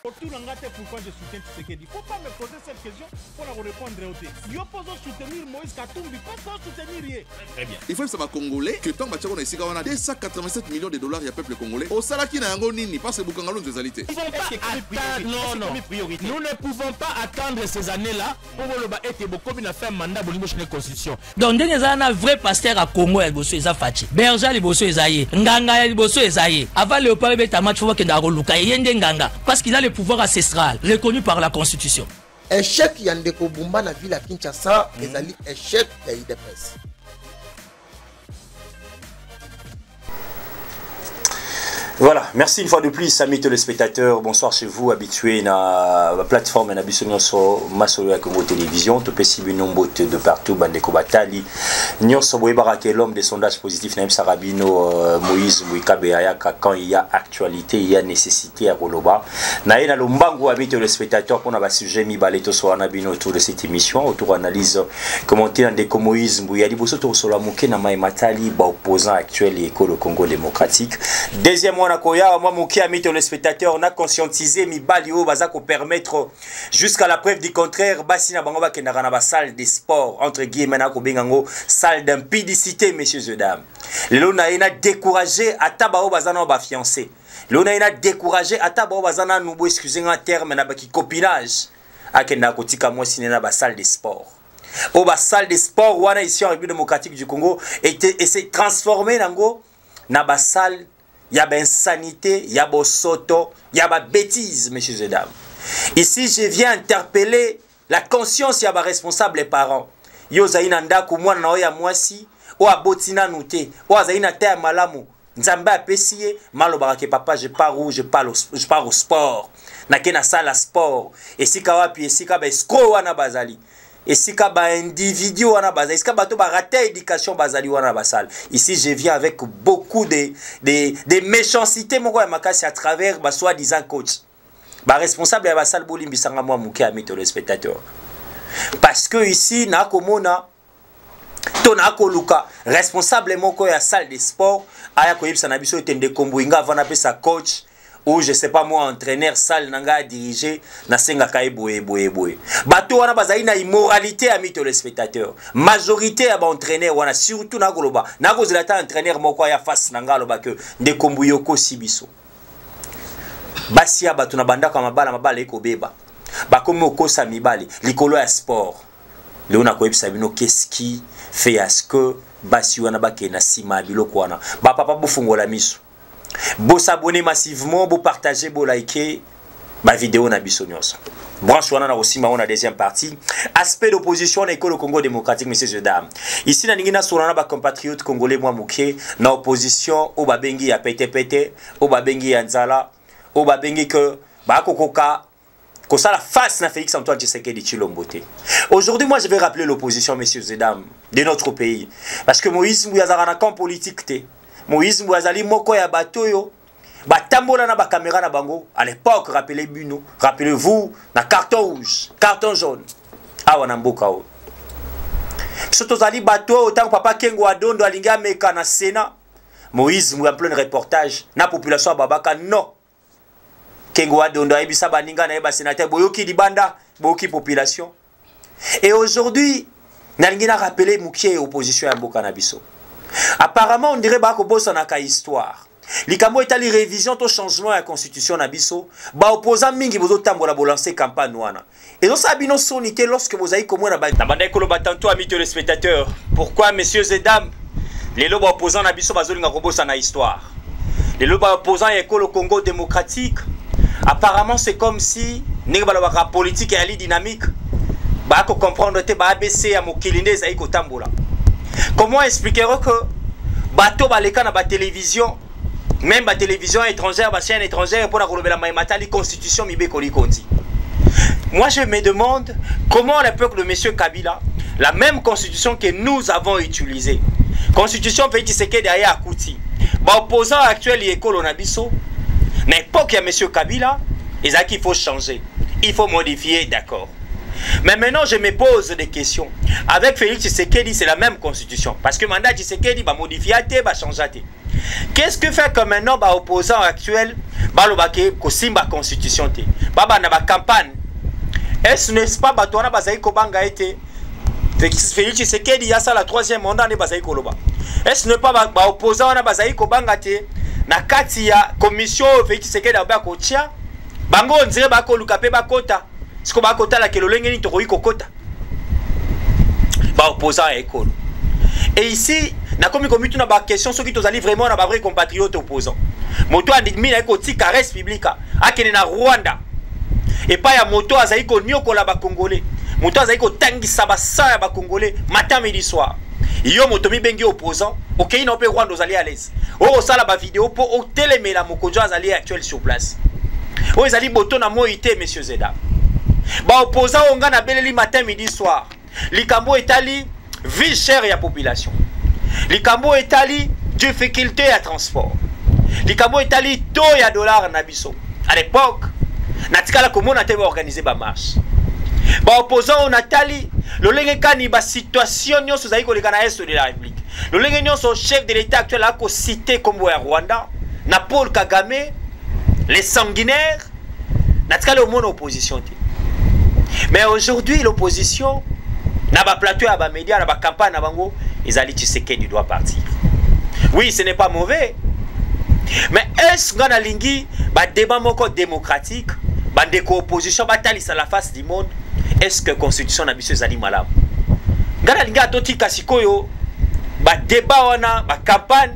Autour de pourquoi je soutiens Tshisekedi. Il ne faut pas me poser cette question pour la répondre au thé. Yo pose soutenir Moïse Katumbi, pas soutenir rien. Très bien. Il faut que ça va congolais que tant que on a ici on a 287 millions de dollars il y a peuple congolais. Au salaire na yango nini parce que Bukangalo nous alité. Non, nous ne pouvons pas attendre ces années-là pour être beaucoup bien faire mandat pour la constitution. Donc dernier un vrai pasteur à Congo et bosso eza fachi. Berger les bosso ezaye. Nganga les bosso ezaye. Avant Léopold Beta match faut que ndakoluka yende nganga parce qu'il a le pouvoir ancestral reconnu par la constitution. Échec Yandeko Bumba na ville à Kinshasa, ezali échec ya IDPS. Voilà, merci une fois de plus, amis téléspectateurs. Bonsoir chez vous, habitués à la plateforme et à sur Masolo à Congo Télévision. Tout petit nombre de partout, Bandeko Batali. Nyonso Boebara qui est l'homme des sondages positifs, Naïm Sarabino, Moïse Mouikabe Ayaka. Quand il y a actualité, il y a nécessité à Roloba. Naïna Lombango, amis téléspectateurs, pour un sujet mi baleto sur Anabino autour de cette émission, autour analyse commentaire des Moïse Mouyadi Bosso sur la Mouké Namaï Matali, opposant actuel et école au Congo démocratique. Deuxième moi mon ami téléspectateur on a conscientisé mi balio bazako permettre jusqu'à la preuve du contraire basina bango ba kendaka na ba salle de sport entre guillemets na ko bengango salle d'impudicité messieurs et dames. Lelo na ina décourager ata ba bazana ba fiancé. Lelo na ina décourager ata ba bazana nubo excusez un terme na ba ki copinage akenda ko tika moi sinena ba salle de sport. Au ba salle de sport wana ici en République démocratique du Congo et s'est transformé nango na ba salle. Il y a ben insanité, il y a ben soto, il y a ben bêtise, messieurs et dames. Ici, je viens interpeller la conscience, il y a ben responsable les parents. Yo zaina ndaku mwana na oya mwasi, o abotina nute, o zaina te malamu. Nzamba apesiye, malo barake papa, je pars où, je pars au sport. Nake na salle à sport. Et si kawapi, et si ka ben skro wana bazali. Et si ka ba individu wana bazali, et si ka bato ba raté éducation bazali wana basal. Ici je viens avec beaucoup de méchanceté moko ya makasi à travers ba soi-disant coach. Ba responsable ya basal bolimbi sanga moi muke ami téléspectateur. Parce que ici na komona tona koluka responsable moko ya salle de sport aya ko yebisa na biso etende kombuinga avant na pesa coach. Ou je sais pas moi entraîneur salle nanga diriger na senga kai boye. Bato wana bazali na immoralité ami téléspectateur. Majorité ya ba entraîneur wana surtout na goloba. Na kozela ta entraîneur moko ya face nanga loba que de kombuyoko sibiso. Basia bato na banda ka mabala eko beba. Ba komi okosa mibali likolo ya sport. Léona koyebisa bino qu'est-ce qui fait à ce que basi wana bakena sima biloko wana. Ba papa bofungola miso. Vous s'abonnez massivement, vous partagez, vous likez ma vidéo na biso nyonso. Branche wana na aussi ma deuxième partie. Aspect d'opposition na école Congo démocratique messieurs et dames. Ici na ningina surana ba compatriotes congolais moi muké na opposition au babengi ya pete au babengi ya nzala au babengi que ba kokoka ko ça la face na Félix Antoine Tshisekedi Tshilombo. Aujourd'hui moi je vais rappeler l'opposition messieurs et dames de notre pays parce que Moïse Mouyazara na camp politique te. Moïse Mouazali moko ya batoyo batambola na ba caméra na bango à l'époque rappelez-vous na carton rouge carton jaune awa na mboka o soto zali bato autant papa Kengo Adondo alinga meka na Sénat Moïse Mouya plein reportage na population babaka non Kengo Adondo ayebisa baninga na ba sénateur boyoki libanda boyoki population et aujourd'hui nalingi na rappeler mukie opposition ya mboka na biso. Apparemment, on dirait que bossa na ka histoire. Likambo etali révision to changement à la constitution na biso, ba opposant mingi bozo tambola bo lancer campagne wana. Et donc ça bino sonité lorsque vous avez comme na banda ekolo batanto amis téléspectateurs. Pourquoi messieurs et dames, les loba opposants na biso bazolinga ko bossa na histoire. Les loba opposants ekolo Congo démocratique. Apparemment, c'est comme si ninga balobaka politique et ali dynamique. Ba ko comprendre te ba ABC ya mokilinde za iko tambola. Comment expliquer-vous que bateau baleka na ba télévision même ba télévision étrangère ba chaîne étrangère pour la relobela matali constitution mibeko likondi. Moi je me demande comment le peuple de monsieur Kabila la même constitution que nous avons utilisée. Constitution Félix Tshisekedi derrière Akouti. Ba opposant actuel école na biso n'importe ya monsieur Kabila et ça qu'il faut changer. Il faut modifier d'accord. Mais maintenant, je me pose des questions. Avec Félix Tshisekedi, c'est la même constitution. Parce que le mandat Tshisekedi va modifier, va changer. Qu'est-ce que fait que maintenant, opposant actuel, balobake kosimba constitution te baba na ba campagne est-ce n'est pas batona bazai ko banga été Félix Tshisekedi ya ça la 3e mandat ne bazai ko loba est-ce n'est pas ba opposant na bazai ko banga te na kati ya commission Félix Tshisekedi ba ko tia bango nzire ba ko luka pe ba kota siko ba kota la kelolenge ni to ko kota ba opposant ekolo. Et ici na komi komitu na ba question ceux qui tozali vraiment na ba vrai compatriote opposant moto andimi na ko tika res publica akene na Rwanda et pas ya moto azali ko nyokola ba congolais moto azali ko tangisa ba sa ya ba congolais matin midi soir yo moto mi bengi opposant OK na pe Rwanda ozali à l'aise o sala ba vidéo pour o telemela mokonjo azali actuel sur place o ezali boto na moité messieurs et dames ba opposant onga na beleli matin midi soir likambo etali vie chère ya population likambo etali difficulté à transport likambo etali taux ya dollar na biso à l'époque natikala komona te ba organiser ba marche ba opposant on atali lo lenge kani ba situation nyonso zali koleka na est de la République lo lenge nyonso chef de l'état actuel a ko cité comme ya Rwanda na Paul Kagame les sanguinaires natikala au monde opposition te mais aujourd'hui l'opposition na ba plateau ya ba média na ba campagne na bango ezali Tshisekedi doit partir. Oui, ce n'est pas mauvais. Mais est-ce qu'on a lingi ba débat moko démocratique, ba ndeko opposition batali sa la face du monde, est-ce que constitution na biso ezali malamu? Ngana linga totika sikoyo ba débat wana ba campagne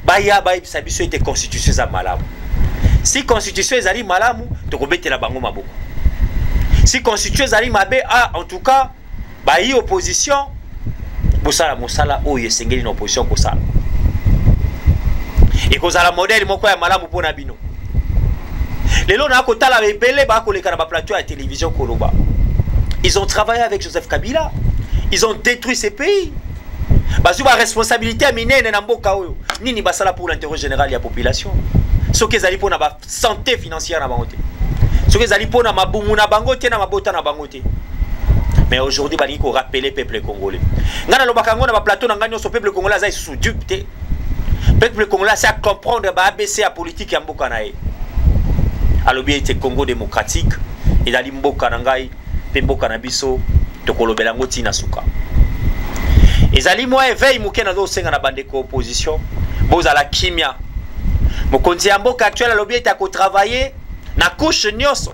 ba ya ba sa biso était constitution za malamu. Si constitution ezali malamu, to kobetela bango maboko. Si constitution ezali mabe en tout cas ba yi opposition bosala mosala oyo esengeli na opposition kosala. Et kozala modèle moko ya malamu pona bino. Lelo na kotala bebele ba koleka na ba plateau à télévision koloba. Ils ont travaillé avec Joseph Kabila. Ils ont détruit ces pays. Bazu ba responsabilité minene na mboka oyo. Nini basala pour l'intérêt général de la population. Soki ezali pona ba santé financière na bango te. Soki ezali pona mabumu na bango te na mabota na bango te. Mais aujourd'hui bali ko rappeler peuple congolais. Ngana lobaka ngo na ba plateau na ngani so peuple congolais azai sous dupe. Peuple congolais c'est à comprendre ba ABC à politique ya mboka na ye. Alobi ete Congo démocratique et dali mboka na ngai pe mboka na biso to kolobela ngo tina suka. Ezali moi éveil muke na zo senga na bandeko opposition boza la kimia. Mokonzi ya mboka actuel alobi ete ko travailler na couche nyonso.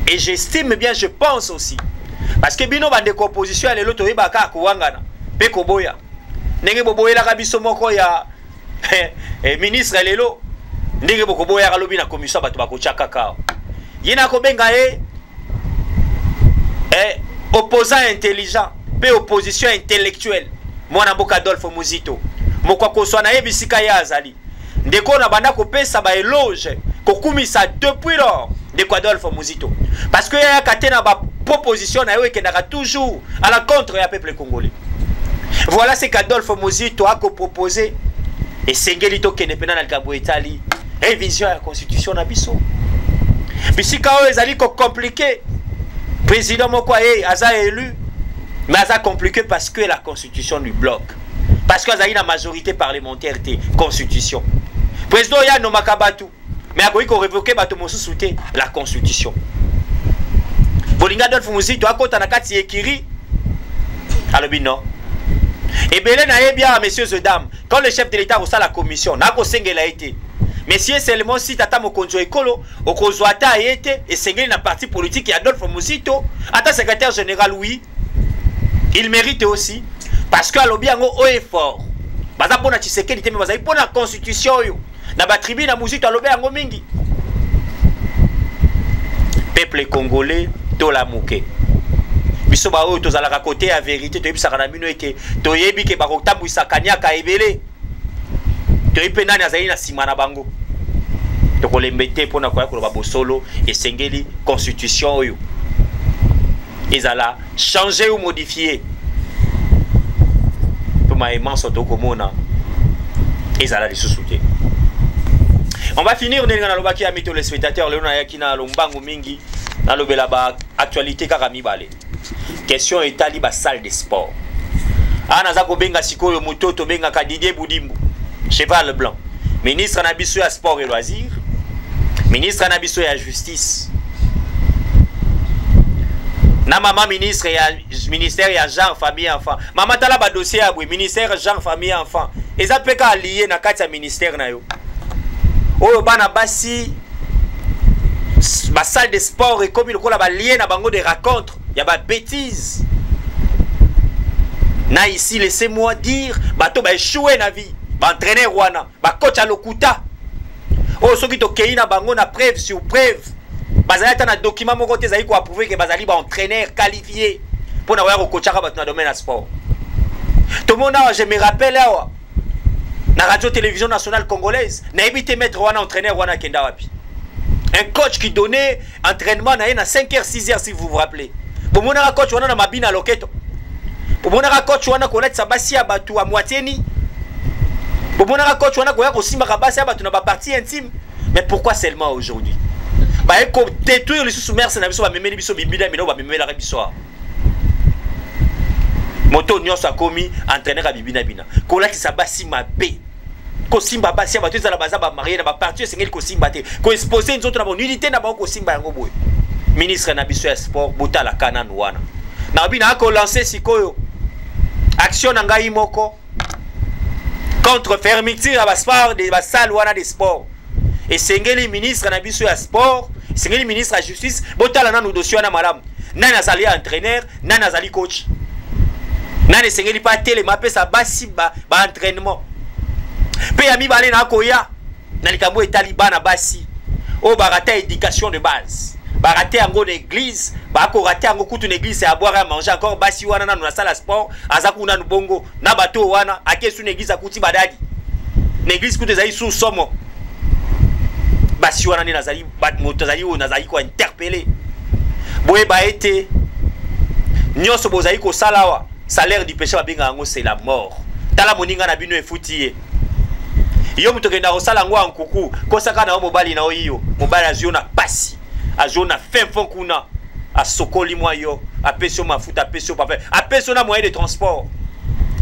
Et j'estime bien, je pense aussi parce que bino bandeko opposition ya lelo to yebaka ko wangana pe ko boya. Ndenge boboyela ka biso moko ya ministre lelo ndenge bokoboya ka lobi na commission bato bakocha kakao yina ko benga opposant intelligent pe opposition intellectuelle mwana mboka Adolphe Muzito moko ko na yebisika ya azali ndeko na banda ko pesa ba éloge ko kumisa depuis lors ndeko Adolphe Muzito parce que ya katena ba proposition na yo ekendaka toujours à la contre ya peuple congolais. Voilà ce qu'Adolphe Muzito a proposé. Et Sengeli to kene pena na likambo etali révision ya constitution na biso. Bisika o ezali ko compliqué. Président moko aza élu mais aza compliqué parce que la constitution lui bloque. Parce que azali na majorité parlementaire te constitution. Président ya no makabatu mais akoki ko révoquer bato mosusu te la constitution. Bolinga Adolphe Muzito akota na kati ekiri. Alobi non. Et Bélé n'a bien, messieurs et dames, quand le chef de l'État reçoit la commission, n'a pas sengé a été. Messieurs, seulement si Tata Mokonjo Ekolo, au Kozouata a été, et sengé na parti politique et Adolphe Muzito, Ata secrétaire général, oui, il mérite aussi, parce que l'Obiango haut et fort. Baza pona Tshisekedi te baza pona constitution yo. Na ba tribu na Muzito l'Obiango mingi. Peuple congolais, tola mouké. Biso ba oyo tozalaka côté ya vérité to yebisaka na bino ete to yebi ke bakotambwisa kanyaka ebele to yebi nani azali na sima na bango to kolembete pona koya koloba bosolo esengeli constitution oyo ezala changer ou modifier to maïman soto komona ezala lisusu te. On va finir ndenge na lobaki ya mito les spectateurs lelo na yakina lombango mingi na lobela ba actualité kaka mibale. Question etali ba salle de sport. Ana za ko benga sikoyo mutoto benga ka Didier Boudimbu, cheval blanc. Ministre na biso ya sport et loisirs. Ministre na biso ya justice. Na maman ministre ya ministère ya genre famille enfant. Maman tala ba dossier ya bwe ministère genre famille enfant. Eza peka allié na kati ya ministère na yo. Oyo bana basi ba salle de sport et comme il kola ba lié na bango de rencontres, ya ba bêtises. Na ici laissez-moi dire, bato ba échouer na vie, ba entraîner Rwanda, ba coach à Lokuta. Oh soki to kei na bango na preuve sur preuve. Bazali ta na document moko te zali ko approuver que bazali ba entraîneur qualifié pour na wa coachaka bato na domaine à sport. Tout le monde je me rappelle là na radio télévision nationale congolaise, na évité mettre Rwanda entraîneur Rwanda kenda wapi. Un coach qui donnait entraînement na 5h 6h si vous vous rappelez. Pour mon coach Rwanda na mabina loketo. Pour mon coach Rwanda connaître sa basi ya batu à moitié ni. Pour mon coach Rwanda koya ko simba ka basi ya batu na ba partie intime. Mais pourquoi seulement aujourd'hui? Ba eko détruire les sous-merces na biso ba memeli biso bibida mino ba memela ka biso. Moto nyonso akomi entraîneur à bibina bina. Kola ki sa basi mabe. Ko simba basi ya batu za la baza ba marié na ba partie sengeli ko simba te. Ko exposer nzoto na ba unité na ba ko simba yango boy. Ministre na biso ya sport buta la kana wana. Na bina ko lancer sikoyo. Action na ngai moko contre fermeture à sport de salle wana de sport. Et sengeli ministre na biso ya sport, sengeli ministre ya justice, botala na nous dossier na madame. Nani azali entraîneur, nani azali coach. Nani sengeli pa télé mapé sa basi ba entraînement. Pe ya mibale na koya na likambo etali bana basi. O barata éducation de base. Barate yango l'église, bako raté yango kutu l'église à boire à manger encore basi wana na salle à sport, azaku na bongo na bato wana akesu l'église akuti badadi. L'église kutu ezali sous somo. Basi wana ni nazali bat moto zali o nazali ko interpeller. Boye ba été nyoso bozali ko salawa, salaire du péché babinga yango c'est la mort. Tala moninga na bino efuti yo muto kenda ko sala ngo ankuku, ko saka na mobali na oyo, mobali azio na pasi. Ajo na fin fond kuna a sokoli moi yo a peso mafuta a peso papa a peso na moyen de transport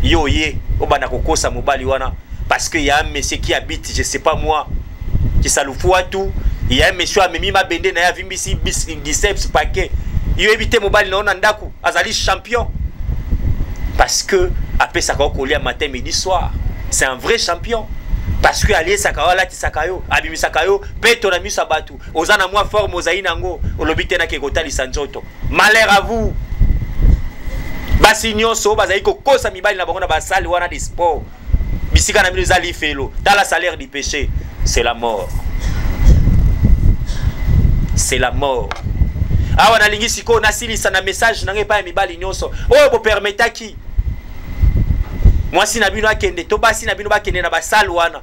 yo ye obana kokosa mobali wana parce que il y a un monsieur qui habite je sais pas moi qui salufua tout il y a un monsieur amemi ma bende na ya vimbisi bis 17 paquet yo éviter mobali na ndaku azali champion parce que après ça ko kolia matin midi soir c'est un vrai champion. Parce que allié sakawala ti sakayo abimi sakayo peto na misa batu ozana moi forme ozaina ngo olobite na kekota lisanjoto malheur à vous basi nyonso bazali ko kosa mibali na bango na basali wana de sport bisika na bino zali felo dans la salaire du péché c'est la mort, c'est la mort. Awa na lingi siko na silisa na message na ngepa mibali nyonso oyo bo permeta ki moi si na bino akende to basi na bino bakende na basali wana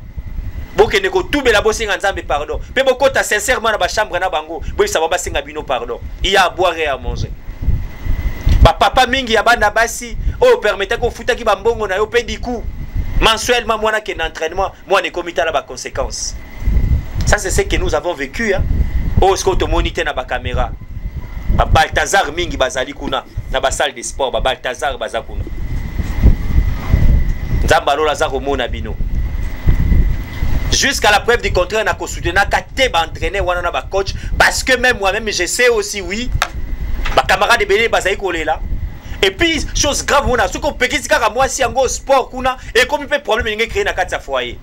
bokende ko tubela bosinga nzambe pardon pe bokota sincèrement na ba chambre na bango boyisa ba basinga bino pardon il y a à boire et à manger ba papa mingi ya bana basi o permettre ko futa ki ba mbongo na yo pe diku mensuellement moi na ken entraînement moi ne komita la ba conséquences. Ça c'est ce que nous avons vécu hein. Oh ce que to moniter na ba caméra ba Balthazar mingi bazali kuna na ba salle de sport ba Balthazar bazakuna nzamba lola za komona bino. Jusqu'à la preuve du contraire, on a consulté, on a entraîné, on a coach, parce que même moi-même, je sais aussi, oui, ma camarade de Béné, Bazaï Kolé là. Et puis, chose grave, on a ce qu'on peut dire, c'est moi, si on a un sport, et comme il peut problème, il y a créé dans le foyer.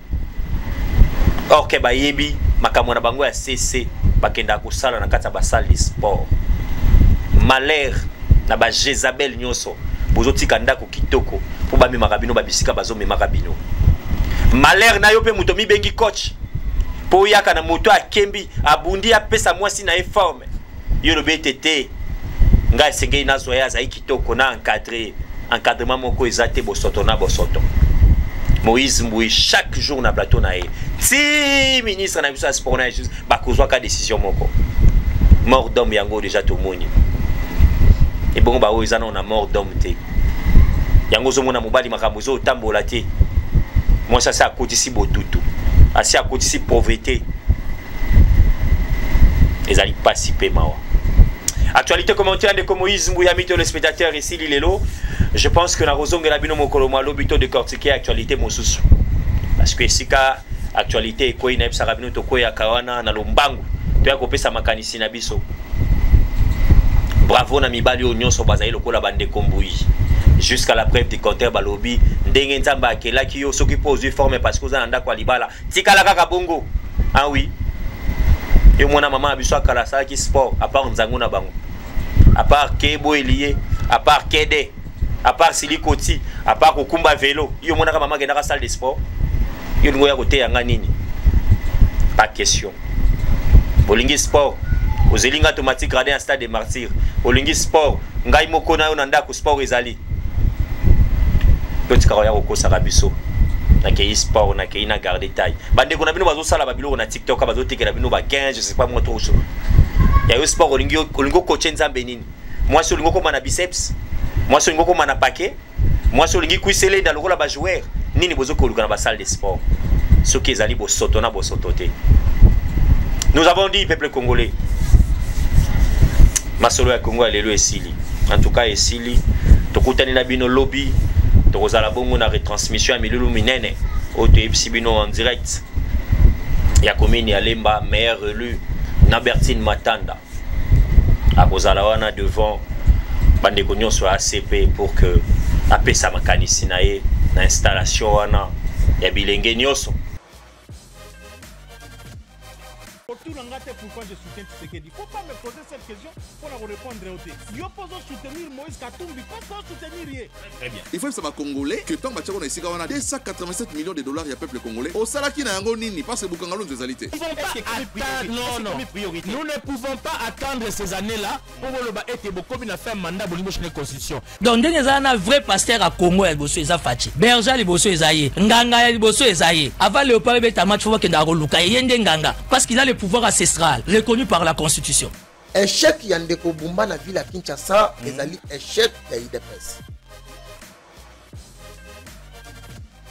Or, que Bayebi, ma camarade Bango a cessé, Bakenda Kosala, dans la salle de sport. Malheur, na ba Jezabel Nyoso, Bozoti Kanda Kitoko, pour Bami Marabino, Babisika Bazo, Marabino. Malheur na yo pe muto mi bengi coach po yaka na moto akembi abundi apesa mwasi na forme yo lo BTT nga sengei na zoya za kitoko na encadrement moko ezate bosoto na bosoto Moïse Mbouy chaque jour na plateau na ti ministre na biso sport na juste ba kozwa ka décision moko mort d'homme yango déjà to moni et bon ba oizana on a mort d'homme te yango zo mona mobali makambo zo tambola te. Moi, ça c'est à côté ici, Botutu. C'est à côté ici, pauvreté. Ils allaient participer, Mawa. Actualité commentaire de Moïse Mbouyami, le spectateur ici, Lilelo. Je pense que la raison de la bino mokoloma, l'obito de cortiquer actualité, mon sous. Parce que ici, actualité, quoi, il n'a pas sarabino, to quoi, kawana, na lombangu. toya kopesa makanisi na biso. Bravo na mibali oyo so bazali lokola bande kombui. Jusqu'à la preuve du contraire balobi ndenge nzamba akela ki yo soki pose forme parce que ozana ndako libala tikala kaka bongo. Ah oui. Yo mona mama biso akala sa ki sport à part nzangu na bango. À part Kebo Elie, à part Kede, à part Silikoti, à part Kokumba vélo. Yo mona ka mama gena salle de sport. Yo ngoya kote yanga nini? Pas question. Bolingi sport. Ozelinga automatique gradé un stade de martyr. Olingi sport. Ngai moko na yo nanda ko sport ezali. Petit karoya ko sarabiso. Na ke sport na ke ina garder taille. Bande ko na bino bazo sala babilo na TikTok bazo tekela bino ba 15 je sais pas moi trop chaud. Ya yo sport olingi coacher nzambe nini? Moi sur olingo ko mana biceps. Moi sur olingo ko mana paquet. Moi sur olingi kuisele dans lokola ba joueur. Nini bozo ko lukana ba salle de sport. Soki ezali bo sotona bo sotote. Nous avons dit peuple congolais. Masolo ya Congo alelo esili. En tout cas esili tokutani na bino lobby tokozala bongo na retransmission ya milulu minene oto epsi bino en direct ya commune ya Lemba maire élu Nabertine Matanda akozala wana devant bandeko nyonso ACP pour que apesa makanisi na ye na installation wana ya bilenge nyonso. Pourquoi je soutiens Tshisekedi? Faut pas me poser cette question pour la répondre au texte. Yo poso soutenir Moïse Katumbi, pas soutenir ye. Très bien. Il faut que ça congolais que tant bachako na isika wana 287 millions de dollars ya peuple congolais. Au salaki na yango nini parce que bukangalo nzezalité. Non. Nous ne pouvons pas attendre ces années-là pour le ete bokobi na faire mandat bolingo chez constitution. Donc ndenge za na vrai pasteur à Congo ya boso eza fachi. Berger liboso ezaye. Nganga ya liboso ezaye. Avant Léopold beta match faut que ndako luka yende nganga parce qu'il a le pouvoir ancestral reconnu par la constitution. Échec Yandeko Bumba na ville à Kinshasa, ezali échec ya IDPS.